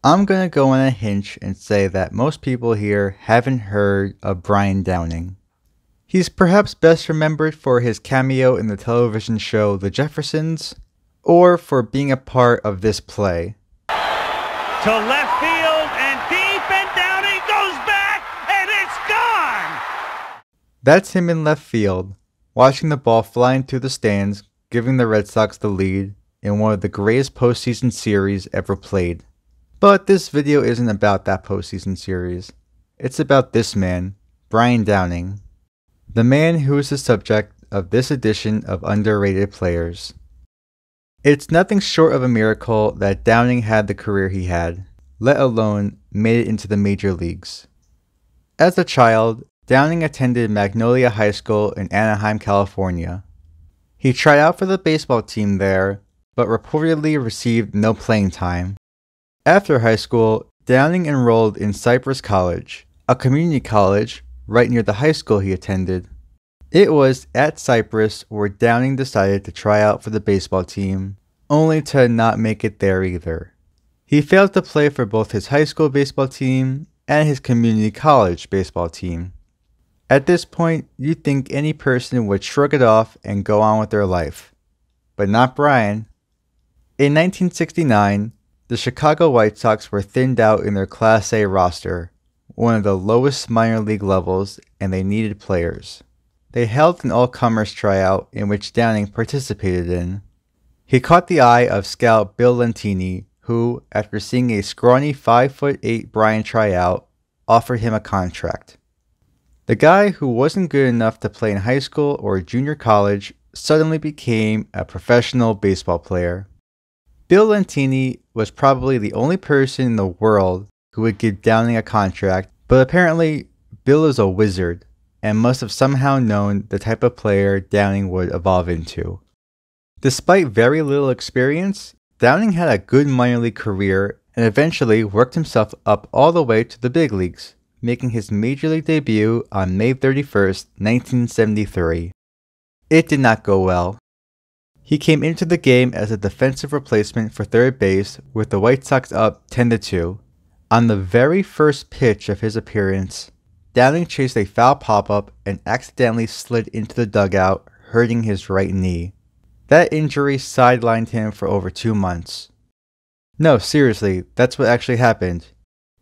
I'm gonna go on a hinge and say that most people here haven't heard of Brian Downing. He's perhaps best remembered for his cameo in the television show The Jeffersons, or for being a part of this play. To left field and deep, and Downing goes back, and it's gone! That's him in left field, watching the ball fly into the stands, giving the Red Sox the lead in one of the greatest postseason series ever played. But this video isn't about that postseason series. It's about this man, Brian Downing. The man who is the subject of this edition of Underrated Players. It's nothing short of a miracle that Downing had the career he had, let alone made it into the major leagues. As a child, Downing attended Magnolia High School in Anaheim, California. He tried out for the baseball team there, but reportedly received no playing time. After high school, Downing enrolled in Cypress College, a community college right near the high school he attended. It was at Cypress where Downing decided to try out for the baseball team, only to not make it there either. He failed to play for both his high school baseball team and his community college baseball team. At this point, you'd think any person would shrug it off and go on with their life. But not Brian. In 1969, the Chicago White Sox were thinned out in their Class A roster, one of the lowest minor league levels, and they needed players. They held an all-comers tryout in which Downing participated in. He caught the eye of scout Bill Lentini, who, after seeing a scrawny 5'8" Brian try out, offered him a contract. The guy who wasn't good enough to play in high school or junior college suddenly became a professional baseball player. Bill Lentini was probably the only person in the world who would give Downing a contract, but apparently Bill is a wizard and must have somehow known the type of player Downing would evolve into. Despite very little experience, Downing had a good minor league career and eventually worked himself up all the way to the big leagues, making his major league debut on May 31st, 1973. It did not go well. He came into the game as a defensive replacement for third base with the White Sox up 10-2. On the very first pitch of his appearance, Downing chased a foul pop-up and accidentally slid into the dugout, hurting his right knee. That injury sidelined him for over 2 months. No, seriously, that's what actually happened.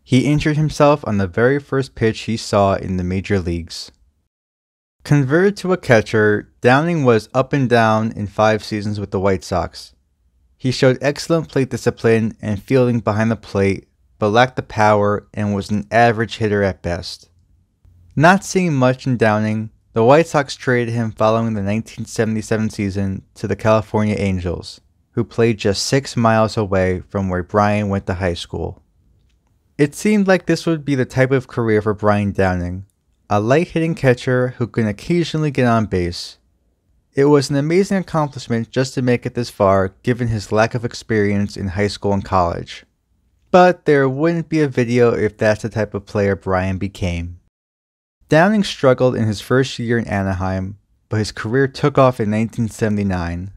He injured himself on the very first pitch he saw in the major leagues. Converted to a catcher, Downing was up and down in 5 seasons with the White Sox. He showed excellent plate discipline and fielding behind the plate, but lacked the power and was an average hitter at best. Not seeing much in Downing, the White Sox traded him following the 1977 season to the California Angels, who played just 6 miles away from where Brian went to high school. It seemed like this would be the type of career for Brian Downing, a light-hitting catcher who can occasionally get on base. It was an amazing accomplishment just to make it this far given his lack of experience in high school and college. But there wouldn't be a video if that's the type of player Brian became. Downing struggled in his first year in Anaheim, but his career took off in 1979.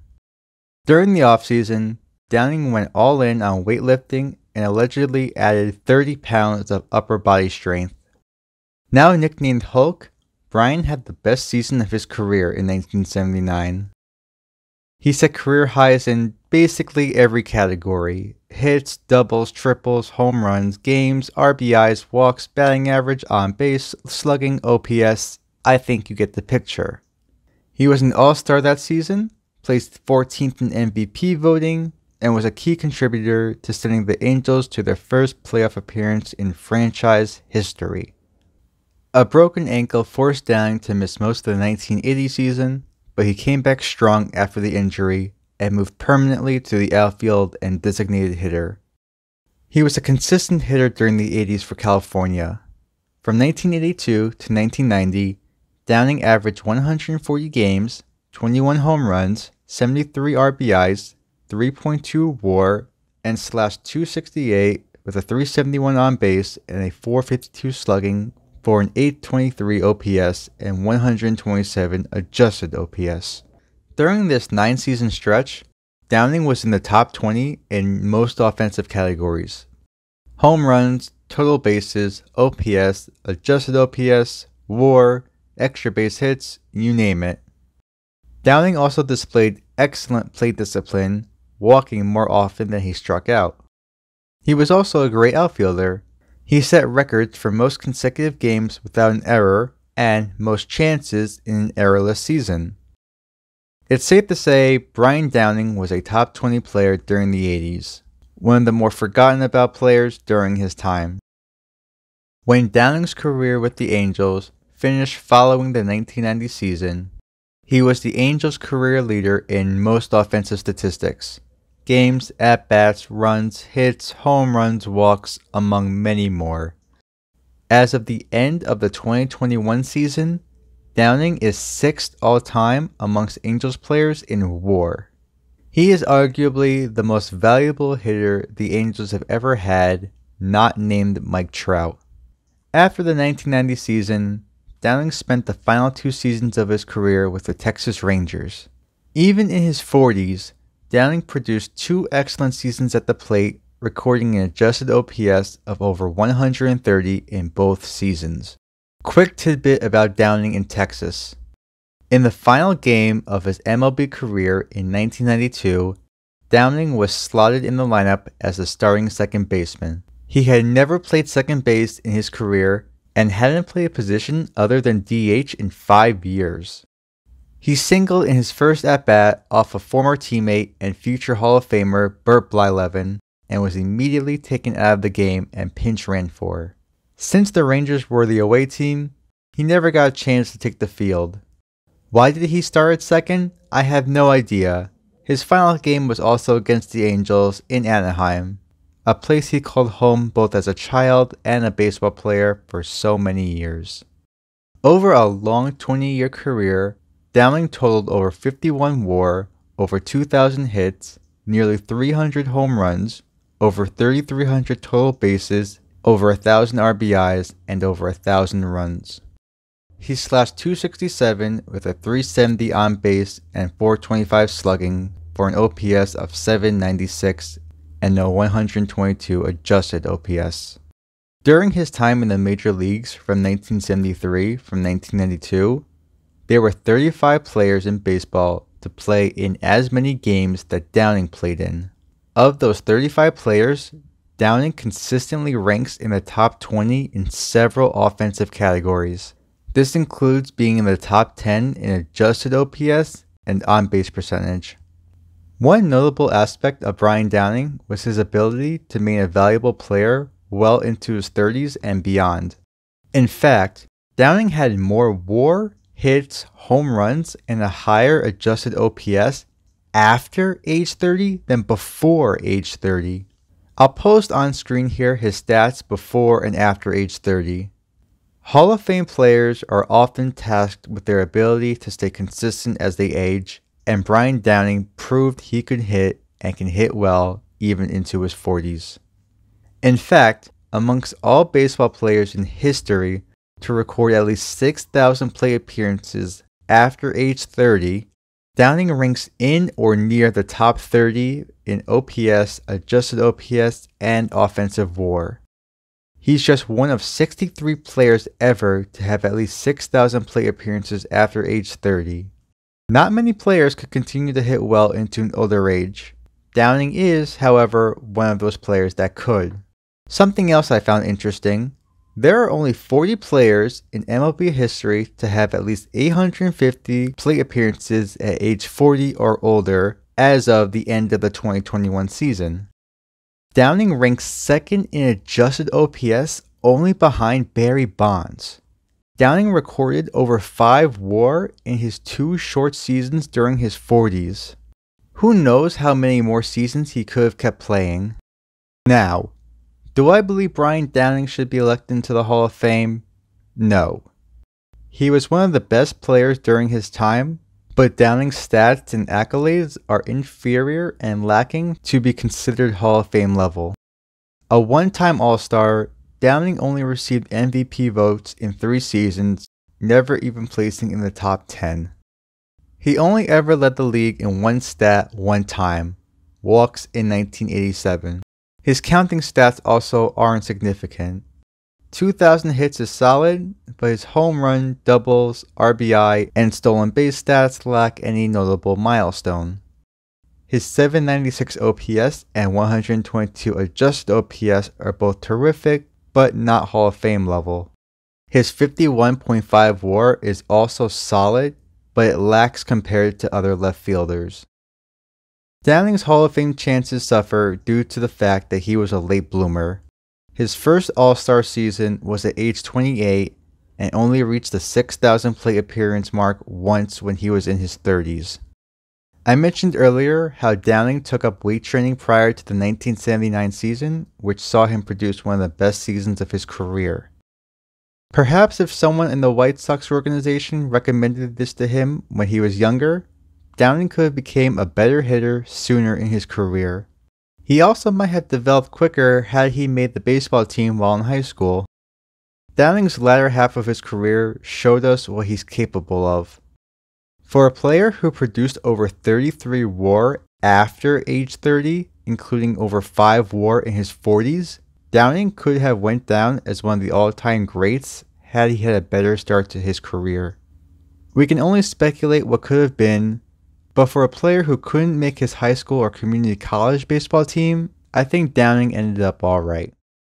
During the offseason, Downing went all in on weightlifting and allegedly added 30 pounds of upper body strength. Now nicknamed Hulk, Brian had the best season of his career in 1979. He set career highs in basically every category: hits, doubles, triples, home runs, games, RBIs, walks, batting average, on base, slugging, OPS. I think you get the picture. He was an all-star that season, placed 14th in MVP voting, and was a key contributor to sending the Angels to their first playoff appearance in franchise history. A broken ankle forced Downing to miss most of the 1980 season, but he came back strong after the injury and moved permanently to the outfield and designated hitter. He was a consistent hitter during the 80s for California. From 1982 to 1990, Downing averaged 140 games, 21 home runs, 73 RBIs, 3.2 WAR, and slashed .268 with a .371 on base and a .452 slugging for an .823 OPS and 127 adjusted OPS. During this 9-season stretch, Downing was in the top 20 in most offensive categories. home runs, total bases, OPS, adjusted OPS, WAR, extra base hits, you name it. Downing also displayed excellent plate discipline, walking more often than he struck out. He was also a great outfielder. He set records for most consecutive games without an error and most chances in an errorless season. It's safe to say Brian Downing was a top 20 player during the 80s, one of the more forgotten about players during his time. When Downing's career with the Angels finished following the 1990 season, he was the Angels' career leader in most offensive statistics: games, at-bats, runs, hits, home runs, walks, among many more. As of the end of the 2021 season, Downing is 6th all-time amongst Angels players in WAR. He is arguably the most valuable hitter the Angels have ever had, not named Mike Trout. After the 1990 season, Downing spent the final 2 seasons of his career with the Texas Rangers. Even in his 40s, Downing produced 2 excellent seasons at the plate, recording an adjusted OPS of over 130 in both seasons. Quick tidbit about Downing in Texas. In the final game of his MLB career in 1992, Downing was slotted in the lineup as the starting second baseman. He had never played second base in his career and hadn't played a position other than DH in 5 years. He singled in his first at-bat off a former teammate and future Hall of Famer Burt Blyleven and was immediately taken out of the game and pinch ran for. Since the Rangers were the away team, he never got a chance to take the field. Why did he start at second? I have no idea. His final game was also against the Angels in Anaheim, a place he called home both as a child and a baseball player for so many years. Over a long 20-year career, Downing totaled over 51 WAR, over 2,000 hits, nearly 300 home runs, over 3,300 total bases, over 1,000 RBIs, and over 1,000 runs. He slashed .267 with a .370 on base and .425 slugging for an OPS of .796 and a 122 adjusted OPS. During his time in the major leagues from 1973 from 1992, there were 35 players in baseball to play in as many games that Downing played in. Of those 35 players, Downing consistently ranks in the top 20 in several offensive categories. This includes being in the top 10 in adjusted OPS and on-base percentage. One notable aspect of Brian Downing was his ability to remain a valuable player well into his 30s and beyond. In fact, Downing had more WAR, hits, home runs, and a higher adjusted OPS after age 30 than before age 30. I'll post on screen here his stats before and after age 30. Hall of Fame players are often tasked with their ability to stay consistent as they age, and Brian Downing proved he could hit and can hit well even into his 40s. In fact, amongst all baseball players in history to record at least 6,000 plate appearances after age 30, Downing ranks in or near the top 30 in OPS, adjusted OPS, and offensive WAR. He's just one of 63 players ever to have at least 6,000 plate appearances after age 30. Not many players could continue to hit well into an older age. Downing is, however, one of those players that could. Something else I found interesting: there are only 40 players in MLB history to have at least 850 plate appearances at age 40 or older as of the end of the 2021 season. Downing ranks second in adjusted OPS only behind Barry Bonds. Downing recorded over 5 WAR in his 2 short seasons during his 40s. Who knows how many more seasons he could have kept playing. Now, do I believe Brian Downing should be elected into the Hall of Fame? No. He was one of the best players during his time, but Downing's stats and accolades are inferior and lacking to be considered Hall of Fame level. A one-time All-Star, Downing only received MVP votes in 3 seasons, never even placing in the top 10. He only ever led the league in one stat one time: walks in 1987. His counting stats also aren't significant. 2,000 hits is solid, but his home run, doubles, RBI, and stolen base stats lack any notable milestone. His 796 OPS and 122 adjusted OPS are both terrific, but not Hall of Fame level. His 51.5 WAR is also solid, but it lacks compared to other left fielders. Downing's Hall of Fame chances suffer due to the fact that he was a late bloomer. His first All-Star season was at age 28 and only reached the 6,000 plate appearance mark once when he was in his 30s. I mentioned earlier how Downing took up weight training prior to the 1979 season, which saw him produce one of the best seasons of his career. Perhaps if someone in the White Sox organization recommended this to him when he was younger, Downing could have become a better hitter sooner in his career. He also might have developed quicker had he made the baseball team while in high school. Downing's latter half of his career showed us what he's capable of. For a player who produced over 33 WAR after age 30, including over 5 WAR in his 40s, Downing could have went down as one of the all-time greats had he had a better start to his career. We can only speculate what could have been, but for a player who couldn't make his high school or community college baseball team, I think Downing ended up alright.